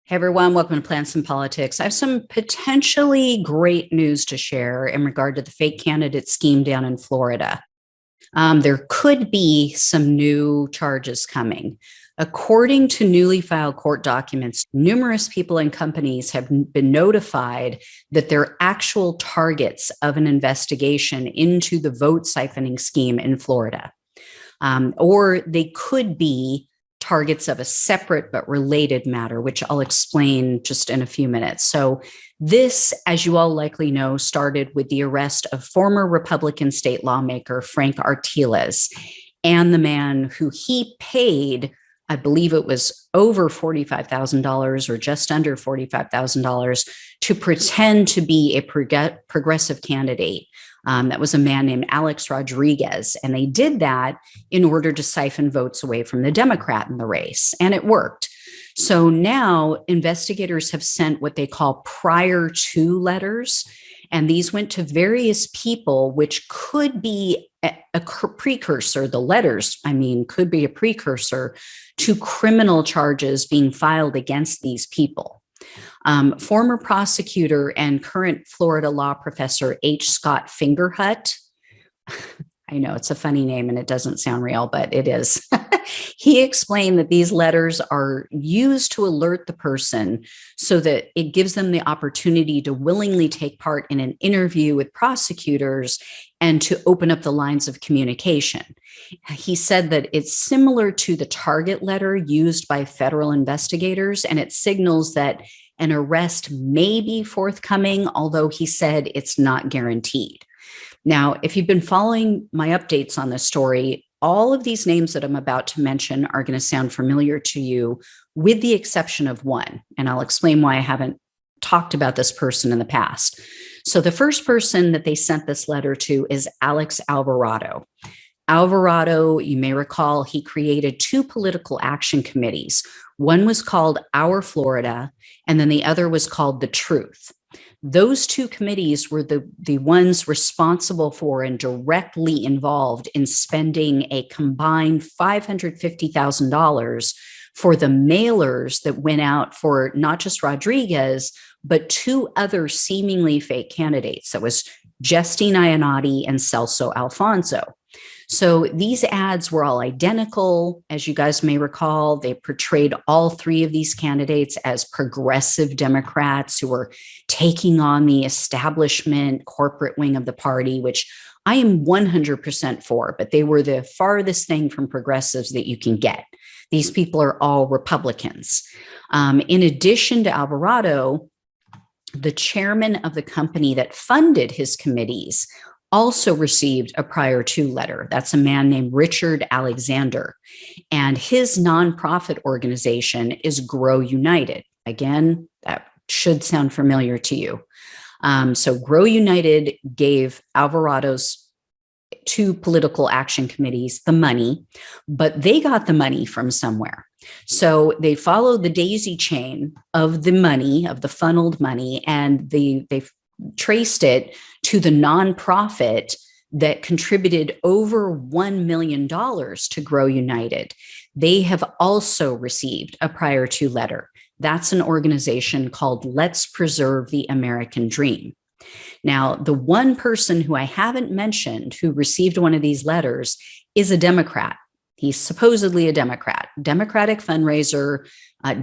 Hey everyone, welcome to Plants and Politics. I have some potentially great news to share in regard to the fake candidate scheme down in Florida. There could be some new charges coming. According to newly filed court documents, numerous people and companies have been notified that they're actual targets of an investigation into the vote siphoning scheme in Florida. Or they could be targets of a separate but related matter, which I'll explain just in a few minutes. So this, as you all likely know, started with the arrest of former Republican state lawmaker Frank Artiles and the man who he paid, I believe it was over $45,000 or just under $45,000 to pretend to be a progressive candidate. That was a man named Alex Rodriguez. And they did that in order to siphon votes away from the Democrat in the race. And it worked. So now investigators have sent what they call prior to letters. And these went to various people, which could be a precursor. The letters, could be a precursor to criminal charges being filed against these people. Former prosecutor and current Florida law professor H. Scott Fingerhut. I know it's a funny name and it doesn't sound real, but it is. He explained that these letters are used to alert the person so that it gives them the opportunity to willingly take part in an interview with prosecutors and to open up the lines of communication. He said that it's similar to the target letter used by federal investigators, and it signals that an arrest may be forthcoming, although he said it's not guaranteed. Now, if you've been following my updates on this story, all of these names that I'm about to mention are going to sound familiar to you, with the exception of one. And I'll explain why I haven't talked about this person in the past. So the first person that they sent this letter to is Alex Alvarado. Alvarado, you may recall, he created two political action committees. One was called Our Florida, and then the other was called The Truth. Those two committees were the ones responsible for and directly involved in spending a combined $550,000 for the mailers that went out for not just Rodriguez, but two other seemingly fake candidates. That was Justine Iannotti and Celso Alfonso. So these ads were all identical. As you guys may recall, they portrayed all three of these candidates as progressive Democrats who were taking on the establishment corporate wing of the party, which I am 100% for, but they were the farthest thing from progressives that you can get. These people are all Republicans. In addition to Alvarado, the chairman of the company that funded his committees also received a prior to letter. That's a man named Richard Alexander. And his nonprofit organization is Grow United. Again, that should sound familiar to you. So Grow United gave Alvarado's two political action committees the money, but they got the money from somewhere. So they followed the daisy chain of the money, of the funneled money, and they traced it to the nonprofit that contributed over $1 million to Grow United. They have also received a prior to letter. That's an organization called Let's Preserve the American Dream. Now, the one person who I haven't mentioned who received one of these letters is a Democrat. He's supposedly a Democrat, Democratic fundraiser,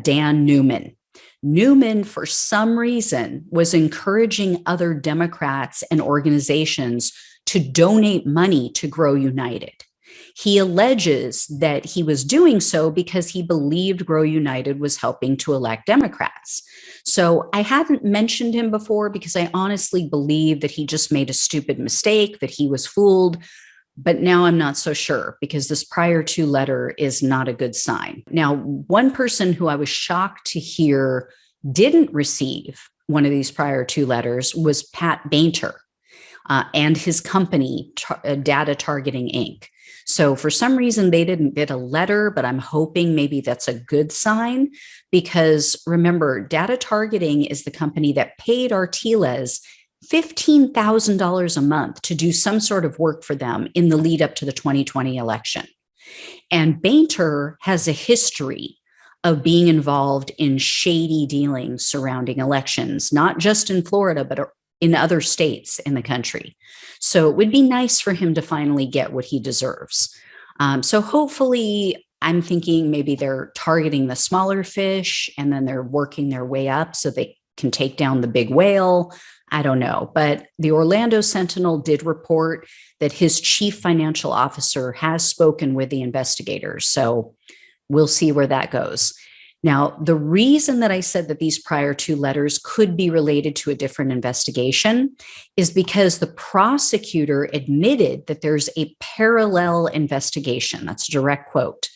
Dan Newman. Newman, for some reason, was encouraging other Democrats and organizations to donate money to Grow United. He alleges that he was doing so because he believed Grow United was helping to elect Democrats. So I hadn't mentioned him before because I honestly believe that he just made a stupid mistake, that he was fooled. But now I'm not so sure because this prior to letter is not a good sign. Now, one person who I was shocked to hear didn't receive one of these prior to letters was Pat Bainter and his company, Data Targeting Inc. So for some reason, they didn't get a letter, but I'm hoping maybe that's a good sign because remember, Data Targeting is the company that paid Artiles $15,000 a month to do some sort of work for them in the lead up to the 2020 election. And Bainter has a history of being involved in shady dealings surrounding elections, not just in Florida, but in other states in the country. So it would be nice for him to finally get what he deserves. So hopefully, I'm thinking maybe they're targeting the smaller fish and then they're working their way up so they can take down the big whale. I don't know. But the Orlando Sentinel did report that his chief financial officer has spoken with the investigators. So we'll see where that goes. Now, the reason that I said that these prior two letters could be related to a different investigation is because the prosecutor admitted that there's a parallel investigation. That's a direct quote.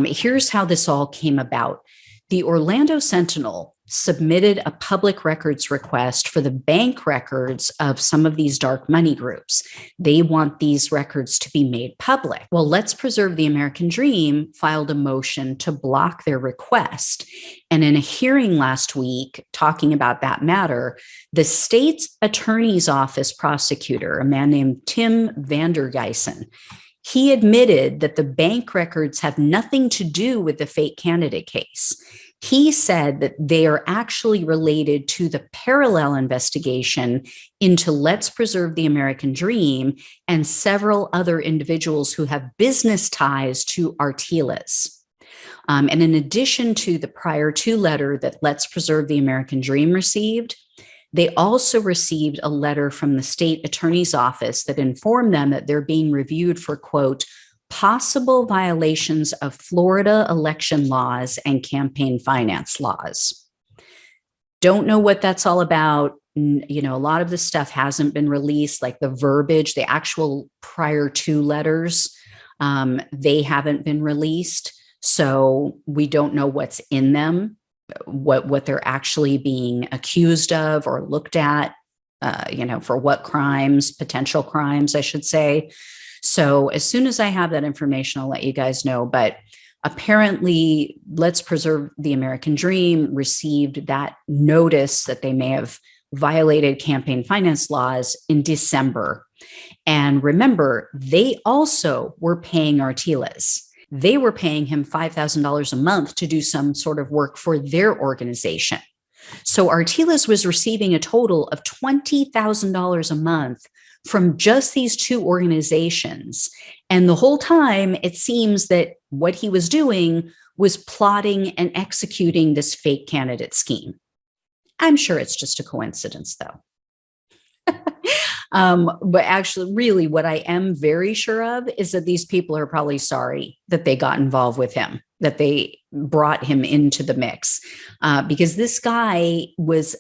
Here's how this all came about. The Orlando Sentinel submitted a public records request for the bank records of some of these dark money groups. They want these records to be made public. Well, Let's Preserve the American Dream filed a motion to block their request. And in a hearing last week talking about that matter, the state's attorney's office prosecutor, a man named Tim Vandergeysen, he admitted that the bank records have nothing to do with the fake candidate case. He said that they are actually related to the parallel investigation into Let's Preserve the American Dream and several other individuals who have business ties to Artiles. And in addition to the prior two letter that Let's Preserve the American Dream received, they also received a letter from the state attorney's office that informed them that they're being reviewed for, quote, possible violations of Florida election laws and campaign finance laws. Don't know what that's all about. You know, a lot of this stuff hasn't been released, like the verbiage, the actual prior two letters, they haven't been released. So we don't know what's in them, what they're actually being accused of or looked at, for what crimes, potential crimes, I should say. So as soon as I have that information, I'll let you guys know. But apparently, Let's Preserve the American Dream received that notice that they may have violated campaign finance laws in December. And remember, they also were paying Artiles. They were paying him $5,000 a month to do some sort of work for their organization. So Artiles was receiving a total of $20,000 a month from just these two organizations. And the whole time, it seems that what he was doing was plotting and executing this fake candidate scheme. I'm sure it's just a coincidence, though. But actually, really, what I am very sure of is that these people are probably sorry that they got involved with him, that they brought him into the mix, because this guy was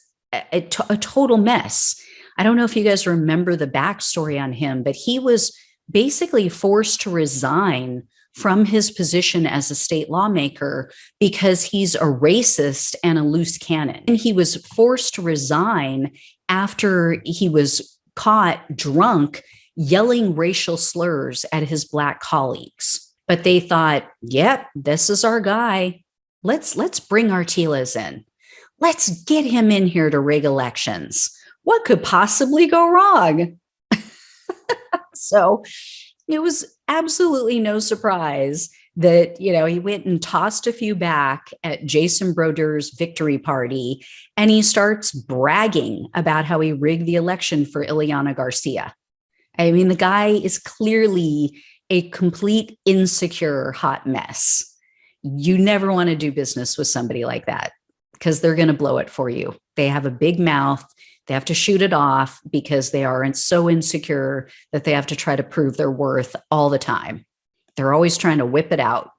a total mess. I don't know if you guys remember the backstory on him, but he was basically forced to resign from his position as a state lawmaker because he's a racist and a loose cannon. And he was forced to resign after he was caught drunk yelling racial slurs at his Black colleagues. But they thought, yep, this is our guy. Let's bring Artiles in. Let's get him in here to rig elections. What could possibly go wrong? So it was absolutely no surprise that, he went and tossed a few back at Jason Broder's victory party, and he starts bragging about how he rigged the election for Ileana Garcia. I mean, the guy is clearly a complete insecure hot mess. You never want to do business with somebody like that because they're going to blow it for you. They have a big mouth. They have to shoot it off because they are so insecure that they have to try to prove their worth all the time. They're always trying to whip it out.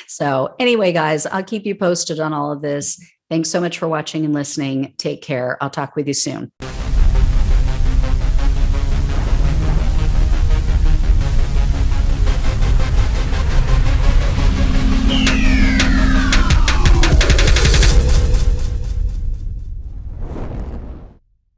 So anyway, guys, I'll keep you posted on all of this. Thanks so much for watching and listening. Take care. I'll talk with you soon.